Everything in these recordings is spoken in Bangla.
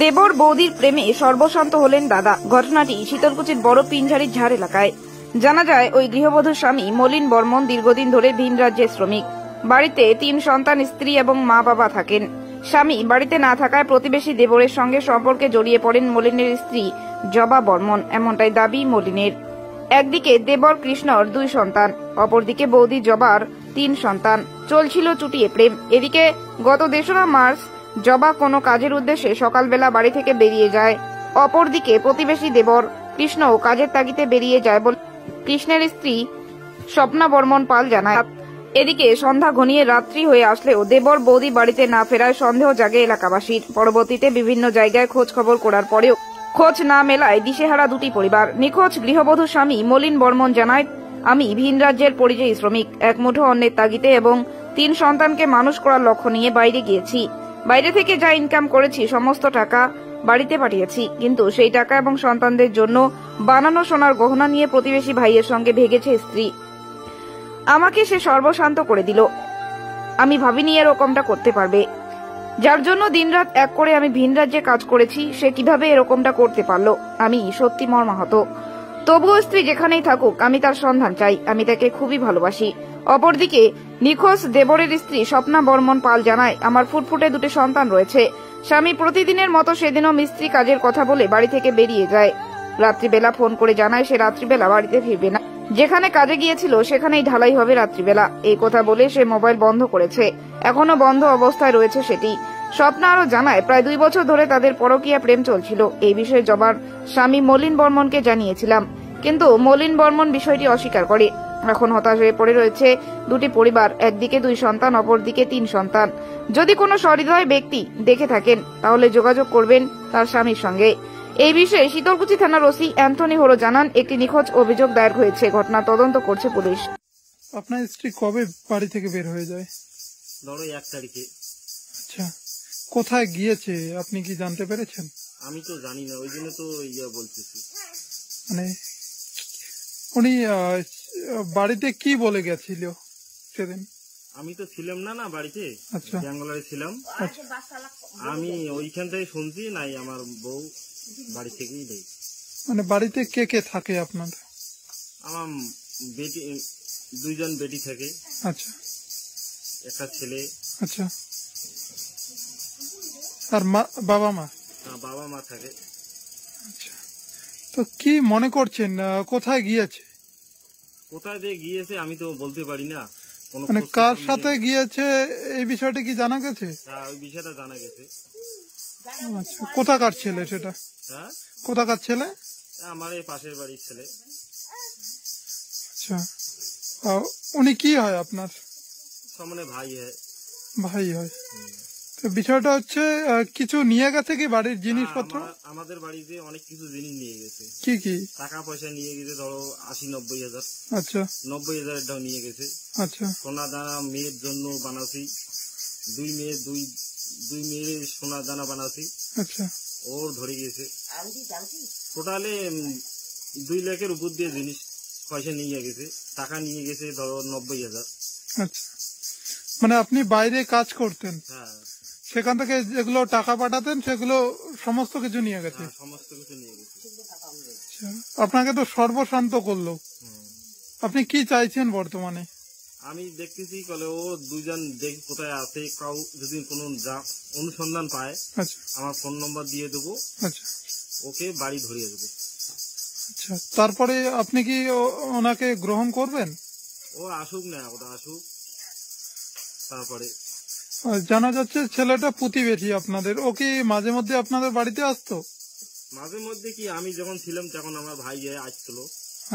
দেবর বৌদির প্রেমে সর্বশান্ত হলেন দাদা। ঘটনাটি শীতলকুচির বড় পিঞ্ঝারির ঝাড় এলাকায়। জানা যায়, ওই গৃহবধূর স্বামী মলিন বর্মন দীর্ঘদিন ধরে ভিন রাজ্যের শ্রমিক। বাড়িতে 3 সন্তান, স্ত্রী এবং মা বাবা থাকেন। স্বামী বাড়িতে না থাকায় প্রতিবেশী দেবরের সঙ্গে সম্পর্কে জড়িয়ে পড়েন মলিনের স্ত্রী জবা বর্মন, এমনটাই দাবি মলিনের। একদিকে দেবর কৃষ্ণর 2 সন্তান, অপরদিকে বৌদি জবার 3 সন্তান। চলছিল চুটিয়ে প্রেম। এদিকে গত 2রা মার্চ জবা কোনো কাজের উদ্দেশ্যে সকালবেলা বাড়ি থেকে বেরিয়ে যায়। অপরদিকে প্রতিবেশী দেবর কৃষ্ণও কাজের তাগিদে বেরিয়ে যায় বলে কৃষ্ণের স্ত্রী স্বপ্না বর্মন পাল জানায়। এদিকে সন্ধ্যা ঘনিয়ে রাত্রি হয়ে আসলেও দেবর বৌদি বাড়িতে না ফেরায় সন্দেহ জাগে এলাকাবাসীর। পরবর্তীতে বিভিন্ন জায়গায় খোঁজ খবর করার পরেও খোঁজ না মেলায় দিশেহারা 2টি পরিবার। নিখোঁজ গৃহবধূ স্বামী মলিন বর্মন জানায়, আমি ভিন রাজ্যের পরিযায়ী শ্রমিক, এক মুঠো অন্যের তাগিদে এবং 3 সন্তানকে মানুষ করার লক্ষ্য নিয়ে বাইরে গিয়েছি। বাইরে থেকে যা ইনকাম করেছি সমস্ত টাকা বাড়িতে পাঠিয়েছি, কিন্তু সেই টাকা এবং সন্তানদের জন্য বানানো সোনার গহনা নিয়ে প্রতিবেশী ভাইয়ের সঙ্গে ভেগেছে স্ত্রী। আমাকে সে সর্বশান্ত করে দিল। আমি ভাবিনি এরকমটা করতে পারবে। যার জন্য দিনরাত এক করে আমি ভিন রাজ্যে কাজ করেছি, সে কিভাবে এরকমটা করতে পারলো, আমি সত্যি মর্মাহত। তবুও স্ত্রী যেখানেই থাকুক আমি তার সন্ধান চাই, আমি তাকে খুবই ভালোবাসি। অপরদিকে নিখোঁজ দেবরের স্ত্রী স্বপ্না বর্মন পাল জানায়, আমার ফুটফুটে 2টি সন্তান রয়েছে। স্বামী প্রতিদিনের মতো সেদিনও মিস্ত্রি কাজের কথা বলে বাড়ি থেকে বেরিয়ে যায়। রাত্রিবেলা ফোন করে জানায় সে রাত্রিবেলা বাড়িতে ফিরবে না, যেখানে কাজে গিয়েছিল সেখানেই ঢালাই হবে রাত্রিবেলা। এই কথা বলে সে মোবাইল বন্ধ করেছে, এখনো বন্ধ অবস্থায় রয়েছে সেটি। স্বপ্না আরো জানায়, প্রায় 2 বছর ধরে তাদের পরকীয়া প্রেম চলছিল। এই বিষয়ে জবার স্বামী মলিন বর্মনকে জানিয়েছিলাম, কিন্তু মলিন বর্মন বিষয়টি অস্বীকার করে। এখন হতাশ হয়ে পড়ে রয়েছে 2টি পরিবার, একদিকে 2 সন্তান, অপরদিকে 3 সন্তান। যদি কোনো সহৃদয় ব্যক্তি দেখে থাকেন তাহলে যোগাযোগ করবেন তার স্বামীর সঙ্গে। এই বিষয়ে শীতলকুচি থানার ওসি অ্যান্থনি হোরো জানান, একটি নিখোঁজ অভিযোগ দায়ের হয়েছে, ঘটনা তদন্ত করছে পুলিশ। আপনার স্ত্রী কবে বাড়ি থেকে বের হয়ে যায়? ধরো 1 তারিখে। আচ্ছা, কোথায় গিয়েছে আপনি কি জানতে পেরেছেন? আমি তো জানি না, ওই জন্য তো বলতেছি। মানে উনি বাড়িতে কি বলে গেছিল সেদিন? আমি তো ছিলাম না বাড়িতে। আচ্ছা, ব্যাঙ্গালোরে ছিলাম। আচ্ছা, আমি ওইখান থেকে শুনছি নাই, আমার বউ বাড়ি থেকেই নেই। মানে বাড়িতে কে কে থাকে আপনার? আমার বেটি, 2 জন বেটি থাকে। আচ্ছা, একটা ছেলে। আচ্ছা, আর বাবা মা? বাবা মা থাকে। আচ্ছা, তো কি মনে করছেন কোথায় গিয়েছে? কোথায় দিয়ে গিয়েছে আমি তো বলতে পারি না। মানে কার সাথে গিয়েছে এই বিষয়টা কি জানা গেছে? হ্যাঁ, ওই বিষয়টা জানা গেছে। আচ্ছা, কোথাকার ছেলে সেটা? হ্যাঁ, কোথাকার ছেলে? আমার এই পাশের বাড়ির ছেলে। আচ্ছা, উনি কি হয় আপনার? সামনে ভাই হয়। ভাই হয়। তো বিষয়টা হচ্ছে কিছু নিয়ে গেছে কি বাড়ির জিনিসপত্র? আমাদের বাড়িতে অনেক কিছু জিনিস নিয়ে গেছে। কি কি? টাকা পয়সা নিয়ে গেছে, ধরো 80-90 হাজার। আচ্ছা, 90 হাজারটাও নিয়ে গেছে। আচ্ছা, সোনা দানা মেয়ের জন্য বানাছি, 2 মেয়ের সোনা দানা বানাছি। আচ্ছা, ওর ধরে গেছে। টোটালে 2 লাখের উপর দিয়ে জিনিস পয়সা নিয়ে গেছে। টাকা নিয়ে গেছে ধরো 90 হাজার। আচ্ছা, মানে আপনি বাইরে কাজ করতেন? হ্যাঁ, সেখান থেকে যেগুলো টাকা পাঠাতেন সেগুলো সমস্ত কিছু নিয়ে গেছে? সমস্ত কিছু নিয়ে গেছে। আচ্ছা, আপনাকে তো সর্বশান্ত করলো। আপনি কি চাইছেন বর্তমানে? আমি দেখতেছি কলে ও 2 জন দেখ কোথায় আছে, কাউ যদি কোনো অনুসন্ধান পায় আচ্ছা, আমার ফোন নম্বর দিয়ে দেবো। আচ্ছা, ওকে বাড়ি ধরিয়ে দেবো। আচ্ছা, তারপরে আপনি কি ওনাকে গ্রহণ করবেন? ও আসুক না, ওটা আসুক তারপরে। জানা যাচ্ছে ছেলেটা প্রতিবেশী আপনাদের, ও কি মাঝে মধ্যে আপনাদের বাড়িতে আসতো? মাঝে মধ্যে কি, আমি যখন ছিলাম তখন আমার ভাই আসছিল।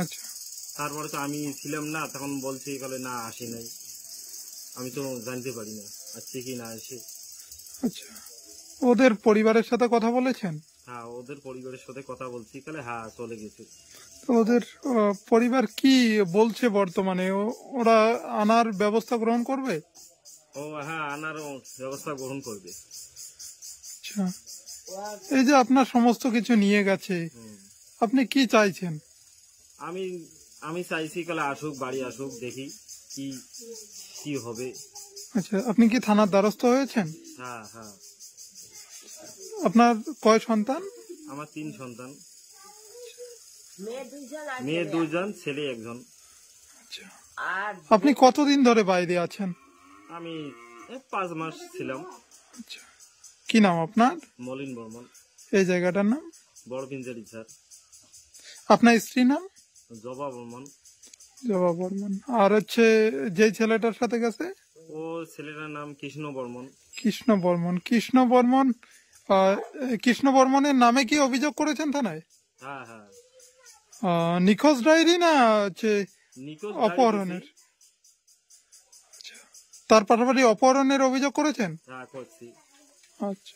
আচ্ছা, তারপরে তো আমি ছিলাম না, তখন বলছে না আসে নাই। আমি তো জানতে পারি না আসছে কি না আসে। আচ্ছা, ওদের পরিবারের সাথে কথা বলেছেন? হ্যাঁ, ওদের পরিবারের সাথে কথা বলছি, হ্যাঁ চলে গেছে। তো ওদের পরিবার কি বলছে বর্তমানে? ওরা আনার ব্যবস্থা গ্রহণ করবে? ও হ্যাঁ, আনার ব্যবস্থা গ্রহণ করবে। আচ্ছা, এই যে আপনার সমস্ত কিছু নিয়ে গেছে, আপনি কি চাইছেন? আমি চাইছি আসুক, বাড়ি আসুক, দেখি কি হবে। আচ্ছা, আপনি কি থানার দ্বারস্থ হয়েছেন? হ্যাঁ, হ্যাঁ। আপনার কয় সন্তান? আমার 3 সন্তান, মেয়ে 2জন, ছেলে 1জন। আচ্ছা, আপনি কতদিন ধরে বাইরে আছেন? আমি 5 মাস ছিলাম। আচ্ছা, কি নাম আপনার? মলিন বর্মন, এই জায়গাটার নাম? বড় পিঞ্জারি ঝাড়। আপনার স্ত্রীর নাম? জবা বর্মন। জবা বর্মন। আর হচ্ছে যে ছেলেটার সাথে গেছে? ও ছেলেটার নাম কৃষ্ণ বর্মন। কৃষ্ণ বর্মন। কৃষ্ণ বর্মন, কৃষ্ণ বর্মনের নামে কি অভিযোগ করেছেন থানায়? হ্যাঁ হ্যাঁ, নিখোঁজ ডায়েরি না হচ্ছে নিখোঁজ অপহরণের? আচ্ছা, তার পাশাপাশি অপহরণের অভিযোগ করেছেন? হ্যাঁ করছি। আচ্ছা,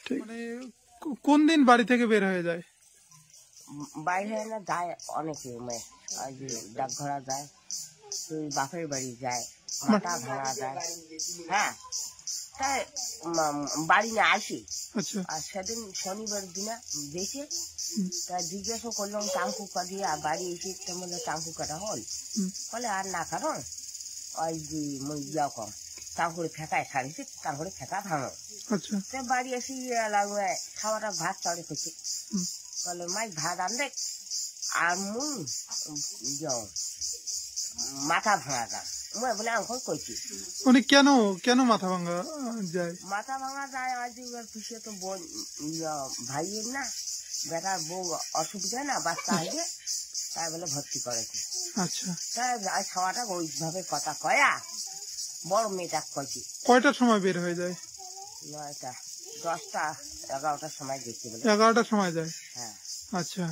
ঠিক। মানে কোন দিন বাড়ি থেকে বের হয়ে যায়? বাইরে না যায় অনেকে, ডাকঘরা যায়, তুই বাপের বাড়ি যায়, মাথা ভাঙা যায়। হ্যাঁ, তাই বাড়ি না আসি। আচ্ছা, আর সেদিন শনিবার দিনে দেখে তা জিজ্ঞাসা করলাম টাঙ্কুকা দিয়ে, আর বাড়ি এসে তেমন টাঙ্কুকাটা হল বলে আর না, কারণ ওই যে ইয়া কম টাঙ্কুরে ফেঁকায় ছাড়িয়েছে, টাঙ্কুরে ফেঁকা ভাঙো। আচ্ছা, তো বাড়ি এসে লাগবে খাওয়াটা ভাত চড়ে খেছে, বলে মাই ভাত আনলে আর মুই মাথা ভাঙা গান মুই বলে এখন কইছি। উনি কেন কেন মাথা ভাঙা যায়? মাথা ভাঙা যায় আজ পিছিয়ে তো বোন ভাইয়ের না, বেটার বউ অসুবিধা না, বাচ্চা আসবে, তাই বলে ভর্তি করেছে। আচ্ছা, তাই আজ খাওয়াটা ওইভাবে কথা কয়া বড় মেয়েটা কইছি। কয়টার সময় বের হয়ে যায়? 9টা 10টা 11টার সময় দেখতে বলে। 11টার সময় যায়? হ্যাঁ। আচ্ছা,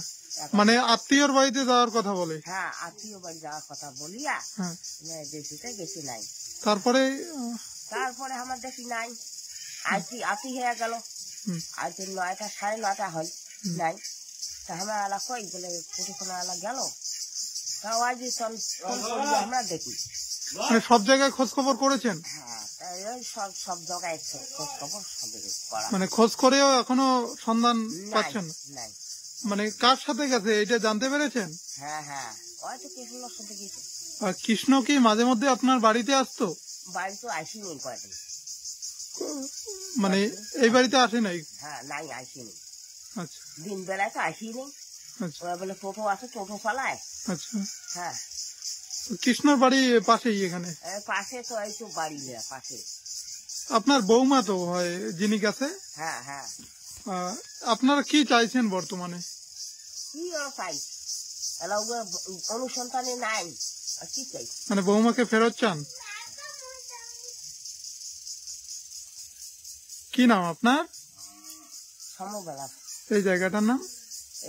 মানে আত্মীয়র বাড়িতে যাওয়ার কথা বলে? হ্যাঁ, আত্মীয় বাড়ি যাওয়ার কথা বলিয়া হ্যাঁ, দেশিতে গেছি নাই। তারপরে তারপরে আমার দেখি নাই, আইতি আতি হয়ে গেল, আইতি 9টা 9:30 হল নাই। তা আমার আলা কই বলে পুটুখানা আলা গেল, তাও আজ ফোন করি আমরা দেখি। মানে সব জায়গায় খোঁজ খবর করেছেন? হ্যাঁ, তাই ওই সব জায়গায় খোঁজ খবর সব করা, মানে খোঁজ করেও এখনো সন্ধান নাই পাচ্ছেন না? নাই। মানে কার সাথে গেছে এটা জানতে পেরেছেন? হ্যাঁ হ্যাঁ, ওই তো কৃষ্ণর সাথে গেছে। আর কৃষ্ণ কি মাঝে মধ্যে আপনার বাড়িতে আসতো? বাড়ি তো আসিনি কয়দিন। মানে এই বাড়িতে আসে নাই? হ্যাঁ, নাই আসিনি, আচ্ছা, দিন বেলায় তো আসিনি। আচ্ছা, ওরা বলে টোটো আছে, টোটো চালায়। আচ্ছা। হ্যাঁ, কৃষ্ণর বাড়ি পাশেই এখানে? পাশে তো এই তো বাড়ি পাশে। আপনার বৌমা তো হয় যিনি গেছে? হ্যাঁ হ্যাঁ। আপনারা কি চাইছেন বর্তমানে? কি আর চাই, এলা অনুসন্ধানে নাই, আর কি চাই? মানে বৌমাকে ফেরত চান? কি নাম আপনার? সমবেলা। এই জায়গাটার নাম?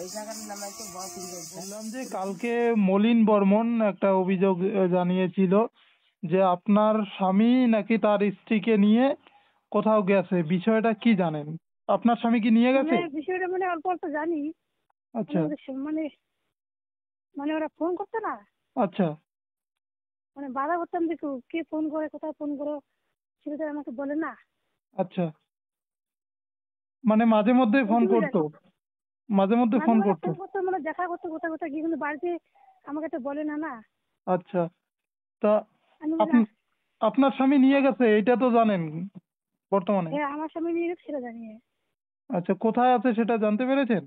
এই জায়গাটার নাম হচ্ছে বড় পিঞ্জারি। বললাম যে কালকে মলিন বর্মন একটা অভিযোগ জানিয়েছিল যে আপনার স্বামী নাকি তার স্ত্রীকে নিয়ে কোথাও গেছে, বিষয়টা কি জানেন? আপনার স্বামী কি নিয়ে গেছে? বিষয়টা মানে অল্প অল্প জানি। আচ্ছা, মানে মানে ওরা ফোন করতো না, আচ্ছা, মানে বাধা করতাম যে কে ফোন করে, কোথায় ফোন করো, সেটা তো আমাকে বলে না। আচ্ছা, মানে মাঝে মধ্যে ফোন করতো? মাঝে মধ্যে ফোন করতো? ফোন করতো, মানে দেখা করতো কোথায় কোথায় গিয়ে, কিন্তু বাড়িতে আমাকে তো বলে না। না, আচ্ছা, তা আমি আপনার স্বামী নিয়ে গেছে এটা তো জানেন বর্তমানে? হ্যাঁ, আমার স্বামী নিয়ে গেছে সেটা জানি। আচ্ছা, কোথায় আছে সেটা জানতে পেরেছেন?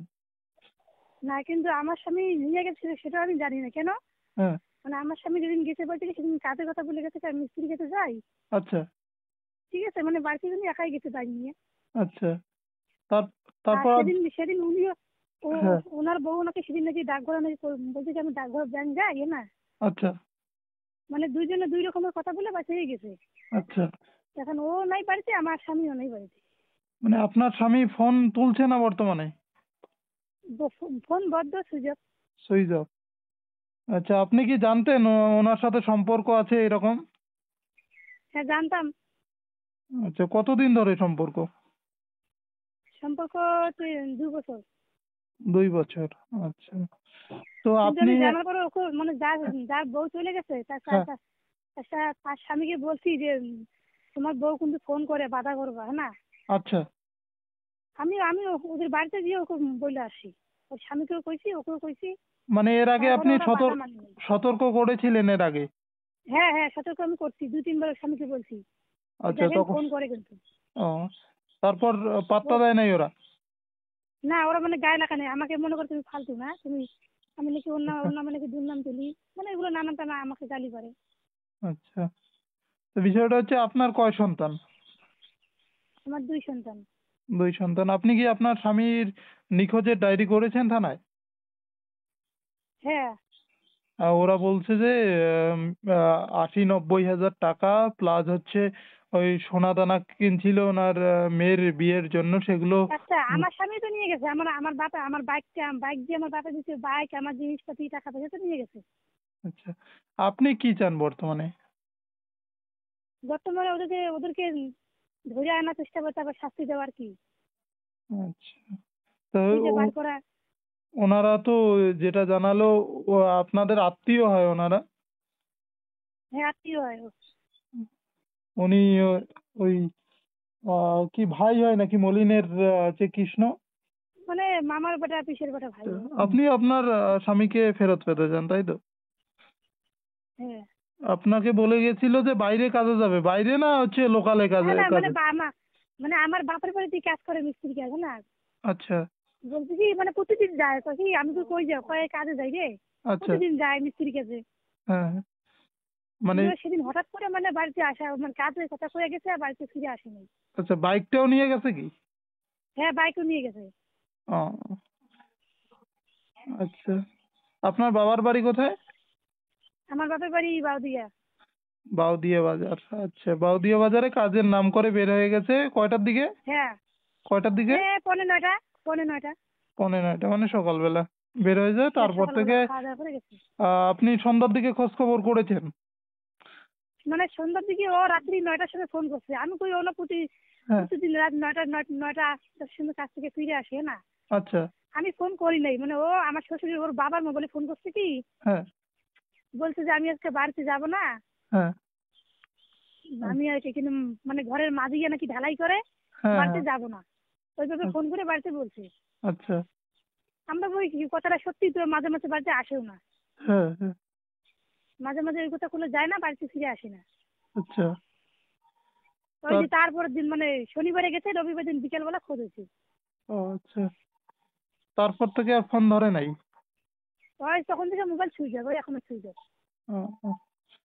না, কিন্তু আমার স্বামী নিয়ে গেছে সেটা আমি জানি না। কেন? হ্যাঁ, মানে আমার স্বামী যেদিন গেছে বাড়ি থেকে, সেদিন কাজের কথা বলে গেছে, আর মিস্ত্রি গেছে যাই। আচ্ছা, ঠিক আছে, মানে বাড়িতে কিন্তু একাই গেছে বাইক নিয়ে। আচ্ছা, আর তারপর? সেদিন উনিও হ্যাঁ, ওনার বউ নাকি সেদিন নাকি ডাকঘর নাকি বলছে যে আমি ডাকঘর ব্যাংক যাই না। আচ্ছা, মানে দুইজনে দুই রকমের কথা বলে বাঁচে গেছে। আচ্ছা, এখন ও নাই বাড়িতে, আমার স্বামীও নাই বাড়িতে। মানে আপনার স্বামী ফোন তুলছে না বর্তমানে? ফোন বদ্ধ, সুযোগ। Switch off. আচ্ছা, আপনি কি জানতেন ওনার সাথে সম্পর্ক আছে এরকম? হ্যাঁ, জানতাম। আচ্ছা, কতদিন ধরে সম্পর্ক? সম্পর্ক 2 বছর। 2 বছর। আচ্ছা, তো কিন্তু আপনি? আমি জানার পরে ওকে, মানে যার যার বউ চলে গেছে হ্যাঁ, তার স্বামীকে বলছি যে তোমার বউ কিন্তু ফোন করে বাধা করবা, হ্যাঁ না। আচ্ছা, আমি আমি ওদের বাড়িতে গিয়ে ওকে বলে আসি, ওর স্বামীকেও কইছি, ওকেও কইছি। মানে এর আগে আপনি তারপরে ওরা বাধা মানেনি। সতর্ক করেছিলেন এর আগে? হ্যাঁ হ্যাঁ, সতর্ক আমি করছি, 2-3 বার স্বামীকে বলছি আচ্ছা, দেখেন ফোন করে কিন্তু। ও, তারপর পাত্তা দেয় নাই ওরা? না ওরা মানে গায়ে লাগা নেই, আমাকে মনে করে তুমি ফালতু না তুমি, আমি নাকি অন্য আচ্ছা অন্য মানে কি দুর্নাম তুলি, মানে এগুলো নানান টানা আমাকে গালি করে। আচ্ছা। তো বিষয়টা হচ্ছে আপনার কয় সন্তান? আমার 2 সন্তান। 2 সন্তান। আপনি কি আপনার স্বামীর নিখোঁজের ডায়েরি করেছেন থানায়? হ্যাঁ। ওরা বলছে যে 80-90 হাজার টাকা প্লাস হচ্ছে ওই সোনা দানা কিনছিল ওনার মেয়ের বিয়ের জন্য, সেগুলো। আচ্ছা আমার স্বামী তো নিয়ে গেছে, আমার আমার বাপা আমার বাইক দিয়ে আমার বাপা দিচ্ছে, বাইক আমার জিনিসপাতি টাকা পয়সা তো নিয়ে গেছে। আচ্ছা, আপনি কি চান বর্তমানে? বর্তমানে ওদেরকে ধরে আনার চেষ্টা করতে, আবার শাস্তি দেওয়ার কি, আচ্ছা। তো খুঁজে বার ও- করা। ওনারা তো যেটা জানালো, ও আপনাদের আত্মীয় হয় ওনারা? হ্যাঁ আত্মীয় হয় ও। উনি ওই কি ভাই হয় নাকি মলিনের যে কৃষ্ণ? মানে মামার বেটা পিসের বেটা ভাই তো ও। আপনি আপনার স্বামীকে ফেরত পেতে চান, তাই তো? হ্যাঁ। আপনাকে বলে গেছিল যে বাইরে কাজে যাবে, বাইরে না হচ্ছে লোকালে না কাজে না মানে কাজে? মানে আমার বাপের বাড়িতে কাজ করে, মিস্ত্রি কাজ না। আচ্ছা বলছি কি মানে প্রতিদিন যায়, কয় কি আমি তো কই যাও, কয় কাজে যাই রে, আচ্ছা। প্রতিদিন যায় মিস্ত্রি কাজে। হ্যাঁ হ্যাঁ। মানে কিন্তু সেদিন হঠাৎ করে মানে বাড়িতে আসা, মানে কাজের কথা কয়ে গেছে আর বাড়িতে ফিরে আসেনি। আচ্ছা, বাইকটাও নিয়ে গেছে কি? হ্যাঁ বাইকও নিয়ে গেছে। ও আচ্ছা। আপনার বাবার বাড়ি কোথায়? আমার বাপের বাড়ি বাউদিয়া। বাউদিয়া বাজার। আচ্ছা, বাউদিয়া বাজারে কাজের নাম করে বের হয়ে গেছে কয়টার দিকে? হ্যাঁ। কয়টার দিকে? 9:30, 9:30। 9:30, মানে সকালবেলা বের হয়ে যায়। হ্যাঁ তারপর সকালবেলা থেকে খাওয়া দাওয়া করে গেছে। আপনি সন্ধ্যার দিকে খোঁজ খবর করেছেন? মানে সন্ধ্যার দিকে ও রাত্রি 9টার সময় ফোন করছে, আমি কই ও না হ্যাঁ। প্রতিদিন রাত 9টা 10টার কাছ থেকে ফিরে আসে না। আচ্ছা। আমি ফোন করি নাই, মানে ও আমার শ্বশুর ওর বাবার মোবাইলে ফোন করছে কি, হ্যাঁ বলছে যে আমি আজকে বাড়িতে যাব না, হ্যাঁ আমি আর কিন্তু মানে ঘরের মাঝে গিয়ে নাকি ঢালাই করে, হ্যাঁ বাড়িতে হ্যাঁ। যাব না। ওইভাবে ফোন করে বাড়িতে বলছে। আচ্ছা। আমরা বলি কি কথাটা সত্যি তো, মাঝে মাঝে বাড়িতে আসেও না, হ্যাঁ হ্যাঁ। মাঝে মাঝে ওই কথা কোনো যায় না, বাড়িতে ফিরে আসে না। আচ্ছা। ওই যে তারপরের দিন মানে শনিবারে গেছে, রবিবার দিন বিকেলবেলা খোঁজ হয়েছে। ও আচ্ছা। তারপর থেকে আর ফোন ধরে নাই? ওই তখন থেকে মোবাইল সুইচ অফ, ওই এখনো সুইচ অফ। ও, ও।